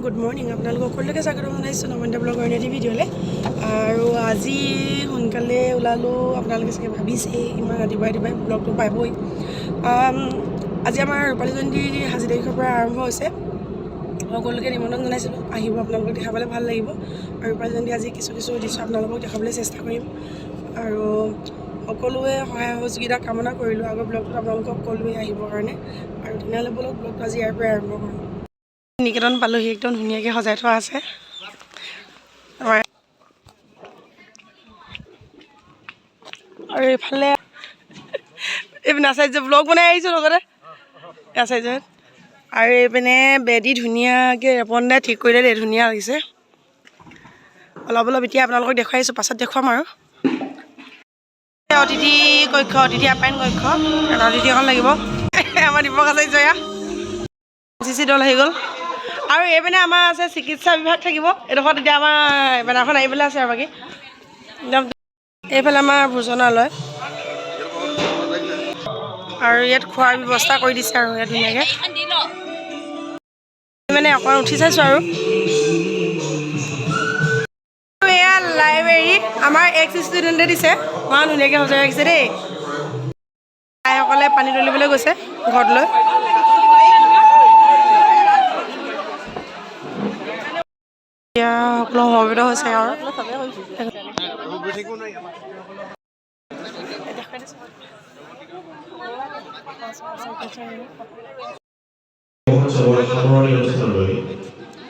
Good morning আপোনালোক সকলোকে স্বাগতম জনাইছোঁ নমন্তা ব্লগৰ এটি ভিডিঅ'লৈ আৰু আজি সোনকালে ওলালোঁ আপোনালোকে চাগে ভাবিছে ইমান ৰাতিপুৱাই ব্লগটো পাবই আজি আমাৰ ৰূপালী জয়ন্তী আজি তাৰিখৰ পৰা আৰম্ভ হৈছে সকলোকে নিমন্ত্ৰণ জনাইছিলোঁ আহিব আপোনালোকক দেখাবলৈ ভাল লাগিব আৰু ৰূপালী জয়ন্তী আজি কিছু দৃশ্য আপোনালোকক দেখাবলৈ চেষ্টা কৰিম আৰু সকলোৱে সহায় সহযোগিতা কামনা কৰিলোঁ আগৰ ব্লগটোত আপোনালোকক সকলোৱে আহিবৰ কাৰণে আৰু তেনেহ'লে বলক ব্লগটো আজি ইয়াৰ পৰাই আৰম্ভ কৰোঁ নিকেতন পালোহি একদম ধুনীয়াকৈ সজাই থোৱা আছে আৰু এইফালে এইপিনে আচাৰ্য ব্লগ বনাই আহিছোঁ লগতে আচাৰ্যত আৰু এইপিনে বেদি ধুনীয়াকৈ ৰেপন দাই ঠিক কৰিলে দেই ধুনীয়া লাগিছে অলপ এতিয়া আপোনালোকক দেখুৱাই আহিছোঁ পাছত দেখুৱাম আৰু অতিথি কক্ষ অতিথি আপ্যায়ন কক্ষ এটা অতিথি এখন লাগিব আমাৰ দীপক আচাৰ্যয়া চি দল আহি গ'ল আৰু এইপিনে আমাৰ আছে চিকিৎসা বিভাগ থাকিব এইডোখৰত এতিয়া আমাৰ বেনাৰখন আহিবলৈ আছে আৰু বাকী একদম এইফালে আমাৰ ভোজনালয় আৰু ইয়াত খোৱাৰ ব্যৱস্থা কৰি দিছে আৰু ইয়াত ধুনীয়াকৈ মানে অকণমান উঠি চাইছোঁ আৰু এয়া লাইব্ৰেৰী আমাৰ এক্স ষ্টুডেণ্টে দিছে ইমান ধুনীয়াকৈ সজাই ৰাখিছে দেই তাইসকলে পানী তুলিবলৈ গৈছে ঘৰলৈ এতিয়া সকলো সমবেত হৈছে আৰু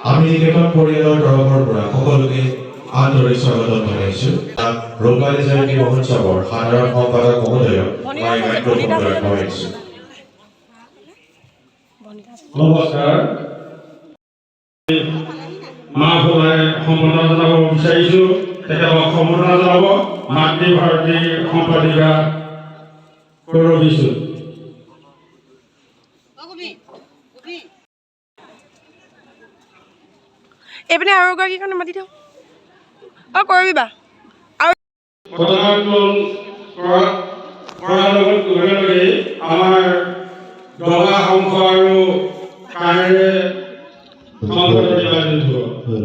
আমি নিকেতন পৰিয়ালৰ তৰফৰ পৰা সকলোকে আন্তৰিক স্বাগতম জনাইছোঁ ৰূপালী জয়ন্তী মহোৎসৱৰ সাধাৰণ সম্পাদক মহোদয়ক মই মাইক্ৰফোন আগবঢ়াইছোঁ। নমস্কাৰ মা ভোলাই সম্বৰ্ধনা জনাব বিচাৰিছোঁ তেখেতক সম্বৰ্ধনা জনাব মাতৃভাৰতী সম্পাদিকা কৰবিছোঁ এইপিনে আৰু এগৰাকীৰ কাৰণে মাতি দিওঁ অঁ কৰিবি বা আৰু পতাকা উত্তোলন কৰাৰ লগে লগে আমাৰ দবা শংখ আৰু কাঁড়েৰে সংগত নিৰ্বাচিত হ'ল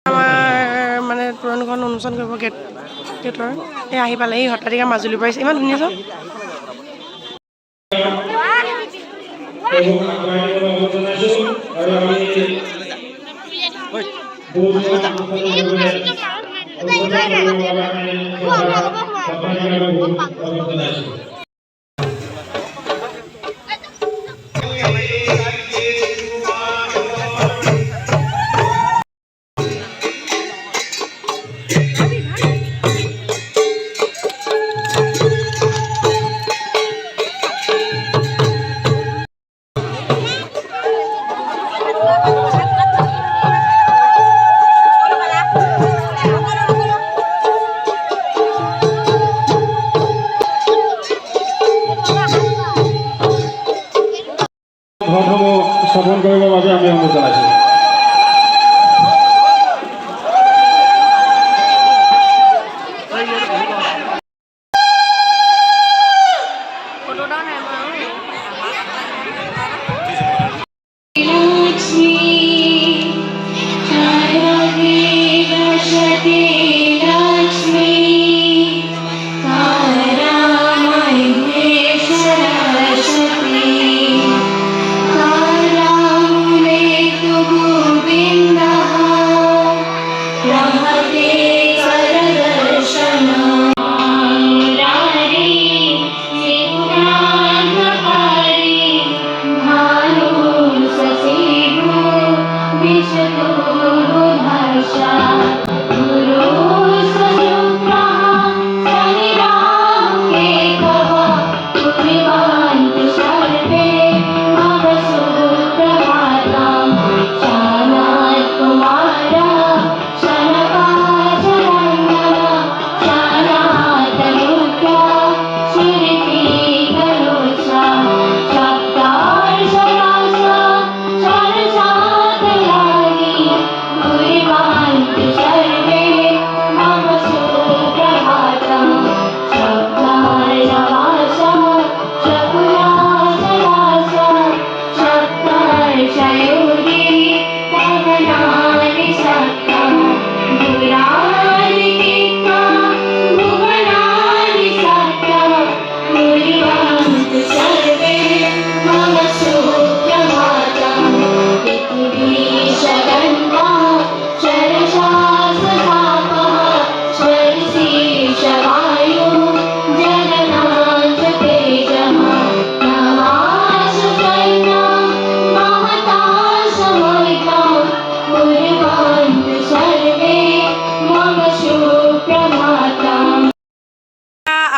আমাৰ মানে তোৰণখন উন্মোচন কৰিব গেটৰ এই আহি পালে এই সত্ৰাধিকাৰ মাজুলীৰ পৰা আহিছে ইমান ধুনীয়া চব ঘৰসমূহ স্থাপন কৰিবৰ বাবে আমি অনুৰোধ জনাইছোঁ। Thank you.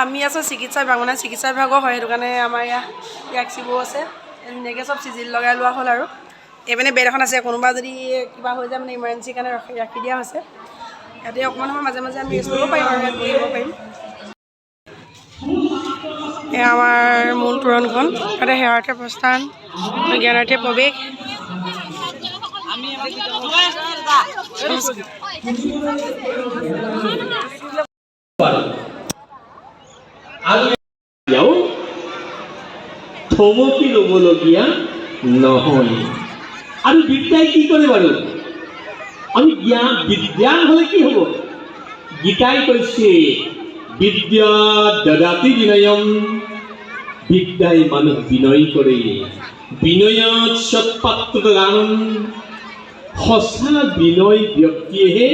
আমি আছোঁ চিকিৎসা বিভাগ মানে চিকিৎসা বিভাগৰ হয় সেইটো কাৰণে আমাৰ ইয়াক চিবও আছে ধুনীয়াকৈ চব চিজিল লগাই লোৱা হ'ল আৰু এইপিনে বেড এখন আছে কোনোবা যদি কিবা হৈ যায় মানে ইমাৰ্জেঞ্চিৰ কাৰণে ৰাখি দিয়া হৈছে ইয়াতে অকণমান সময় মাজে মাজে আমি ৰেষ্ট কৰিব পাৰিম আৰু ইয়াত বহিব পাৰিম এয়া আমাৰ মূল তোৰণখন তাতে সেৱাৰ্থী প্ৰস্থান জ্ঞানাৰ্থী প্ৰৱেশ থমকি ল'বলগীয়া নহয় আৰু বিদ্যাই কি কৰে বাৰু আমি জ্ঞান হ'লে কি হ'ব গীতাই কৈছে বিদ্যা দদাতি বিনয়ম বিদ্যাই মানুহ বিনয় কৰে বিনয়ত সৎপাত্ৰ দানম সঁচা বিনয় ব্যক্তিয়েহে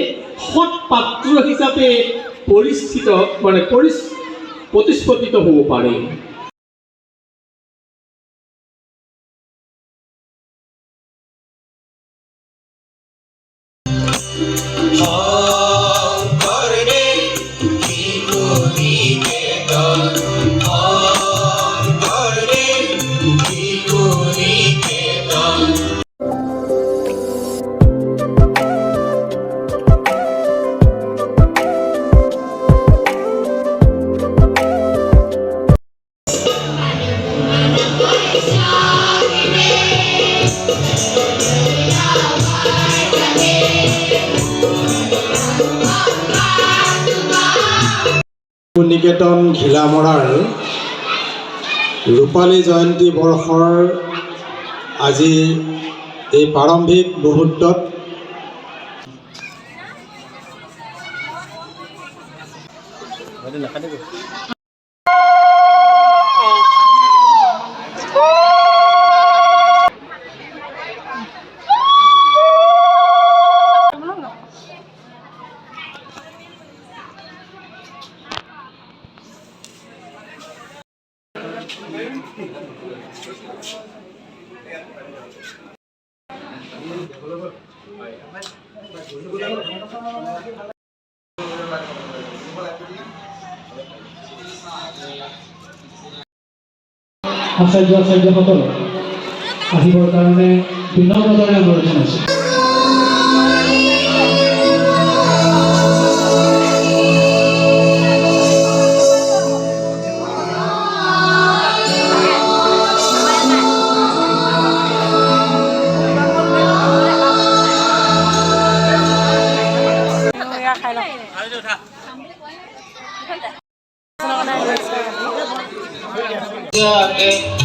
সৎ পাত্ৰ হিচাপে প্ৰতিষ্ঠিত হ'ব পাৰে নিকেতন ঘিলামৰাৰ ৰূপালী জয়ন্তী বৰ্ষৰ আজি এই প্ৰাৰম্ভিক মুহূৰ্তত আচাৰ্যসকল আহিবৰ কাৰণে বিনম্ৰতাৰে অনুৰোধ জনাইছোঁ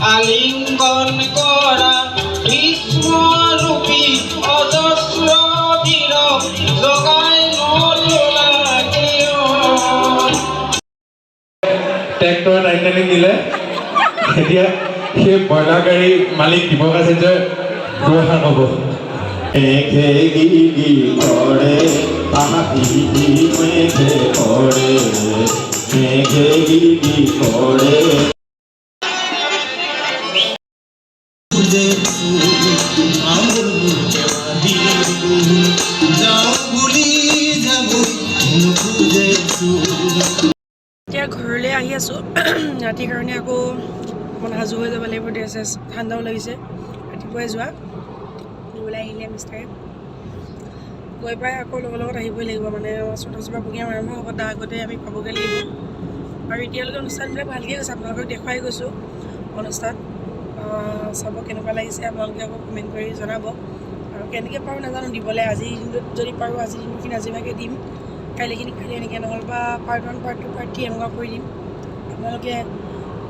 আলিঙ্গন কৰা ভীষ্মৰূপী অজস্ৰ বীৰ জগাই ট্ৰেক্টৰ টাইটানিক দিলে এতিয়া সেই ব্ৰইলাৰ গাড়ী মালিক দীপক আছে যে দুষাৰ হ'ব মেঘে গিগি কৰে আহি মেঘে কৰে মেঘে গিগি কৰে এতিয়া ঘৰলৈ আহি আছোঁ ৰাতিৰ কাৰণে আকৌ অকণমান সাজু হৈ যাব লাগিব ড্ৰেছ ঠাণ্ডাও লাগিছে ৰাতিপুৱাই যোৱা দিবলৈ আহিলে মিষ্টাৰে গৈ পাই আকৌ লগত আহিবই লাগিব মানে চোতাজোপা প্ৰগ্ৰেম আৰম্ভ হ'ব তাৰ আগতে আমি পাবগৈ লাগিব আৰু এতিয়ালৈকে অনুষ্ঠানবিলাক ভালকৈ গৈছে আপোনালোকক দেখুৱাই গৈছোঁ অনুষ্ঠান চাব কেনেকুৱা লাগিছে আপোনালোকে আকৌ কমেণ্ট কৰি জনাব আৰু কেনেকৈ পাৰোঁ নাজানো দিবলৈ আজি যদি পাৰোঁ আজিৰ দিনখিনি আজিভাগে দিম কাইলৈখিনি কাইলৈ এনেকৈ নহ'লে বা পাৰ্ট 1 পাৰ্ট 2 পাৰ্ট 3 এনেকুৱা কৰি দিম আপোনালোকে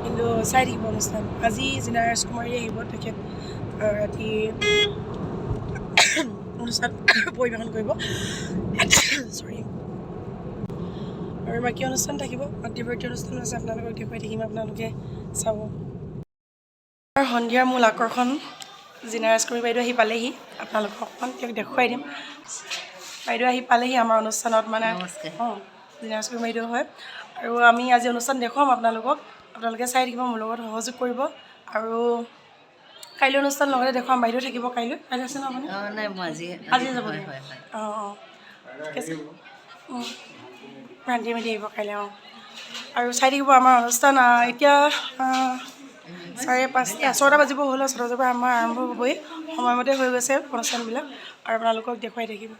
কিন্তু চাই থাকিব অনুষ্ঠান আজি জিনা ৰাজকুমাৰী আহিব তেখেত ৰাতি অনুষ্ঠান পৰিৱেশন কৰিব চৰি আৰু বাকী অনুষ্ঠান থাকিব মাতৃবৰ্তী অনুষ্ঠান আছে আপোনালোকক দেখুৱাই থাকিম আপোনালোকে চাব আৰু সন্ধিয়াৰ মূল আকৰ্ষণ জিনা ৰাজকুমাৰী বাইদেউ আহি পালেহি আপোনালোকক অকণমান তেওঁক দেখুৱাই দিম বাইদেউ আহি পালেহি আমাৰ অনুষ্ঠানত মানে জিনা ৰাজকুমাৰী বাইদেউ হয় আৰু আমি আজি অনুষ্ঠান দেখুৱাম আপোনালোকক আপোনালোকে চাই থাকিব মোৰ লগত সহযোগ কৰিব আৰু কাইলৈ অনুষ্ঠান লগতে দেখুৱাম বাইদেউ থাকিব কাইলৈ আছে ন আপুনি আজি যাব ঠিক আছে ৰান্ধি মেলি আহিব কাইলৈ আৰু চাই থাকিব আমাৰ অনুষ্ঠান। এতিয়া 5:30 6টা বাজিব হ'ল। 6টা বজাৰ পৰা আমাৰ আৰম্ভ হ'বই, সময়মতে হৈ গৈছে অনুষ্ঠানবিলাক আৰু আপোনালোকক দেখুৱাই থাকিম।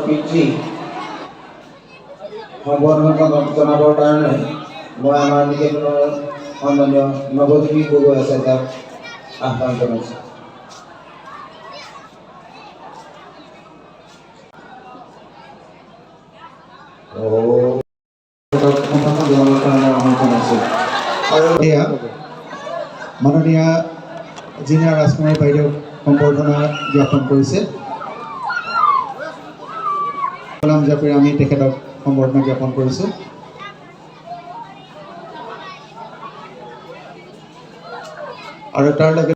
পিতৃ সম্বৰ্ধনা জনাবৰ কাৰণে মই আমাৰ নিকেতনৰ সন্মানীয় নৱজ্যোতি গগৈ আছে তাক আহ্বান জনাইছোঁ। আৰু এয়া মাননীয় জিনা ৰাজকুমাৰী বাইদেউক সম্বৰ্ধনা জ্ঞাপন কৰিছে। নাম জাপি আমি তেখেতক সম্বৰ্ধনা জ্ঞাপন কৰিছোঁ। আৰু তাৰ লগে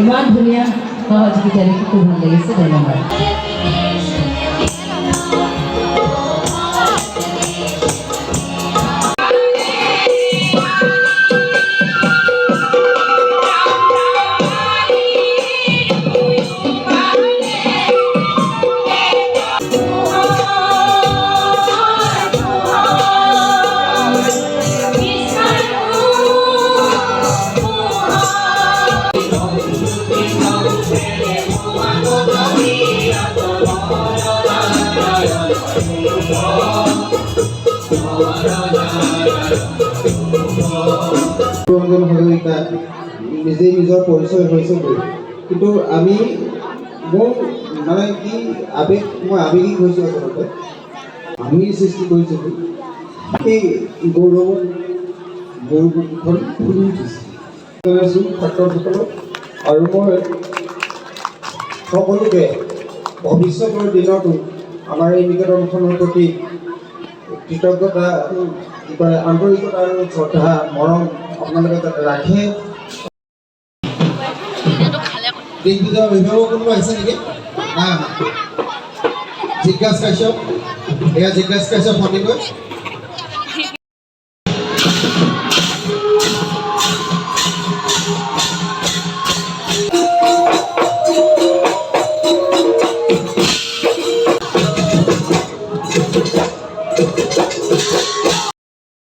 ইমান ধুনীয়া সহযোগিতা দেখি খুব ভাল লাগিছে। ধন্যবাদ। হাজৰিকা নিজেই নিজৰ পৰিচয় হৈছে, কিন্তু আমি মোৰ মানে কি মই আৱেগিক হৈছোঁ। আচলতে আমি সৃষ্টি কৰিছিলোঁ সেই গৌৰৱখন ফুলি উঠিছে ছাত্ৰসকলক। আৰু মই সকলোকে ভৱিষ্যতৰ দিনতো আমাৰ এই নিকেতনখনৰ প্ৰতি কৃতজ্ঞতা, আন্তৰিকতা আৰু শ্ৰদ্ধা মৰম আপোনালোকে যাতে ৰাখে। দিগ্বিজয় অভিভাৱক কোনোবা আহিছে নেকি? জিজ্ঞাসা কাশ্যপ, এয়া জিজ্ঞাসা কাশ্যপ সন্দিকৈ।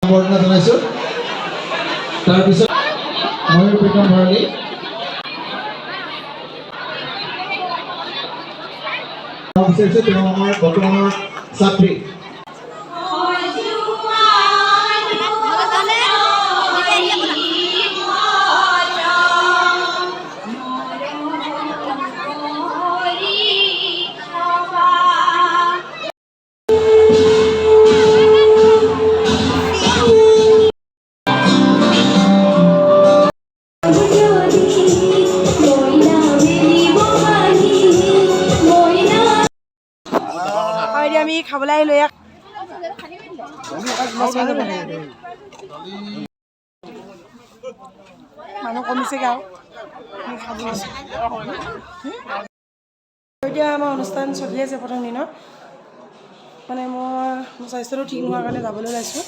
সম্বৰ্ধনা জনাইছোঁ। তাৰপিছত ময়ূৰ প্ৰীতম ভৰালী, বিচাৰিছোঁ তেওঁ আমাৰ বৰ্তমানৰ ছাত্ৰী। আমি খাবলৈ আহিলোঁ। ইয়াক মানুহ কমিছেগৈ আৰু এতিয়া আমাৰ অনুষ্ঠান চলি আছে। প্ৰথম দিনত মানে মোৰ স্বাস্থ্যটো ঠিক নোহোৱাৰ কাৰণে যাবলৈ ওলাইছোঁ।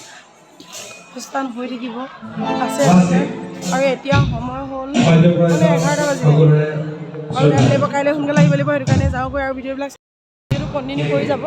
অনুষ্ঠান হৈ থাকিব আছে আৰু এতিয়া সময় হ'ল মানে 11টা বাজিলে আৰু কাইলৈ সোনকালে আহিব লাগিব। সেইটো কাৰণে যাওঁগৈ আৰু ভিডিঅ'বিলাক কণ্টিনিউ কৰি যাব।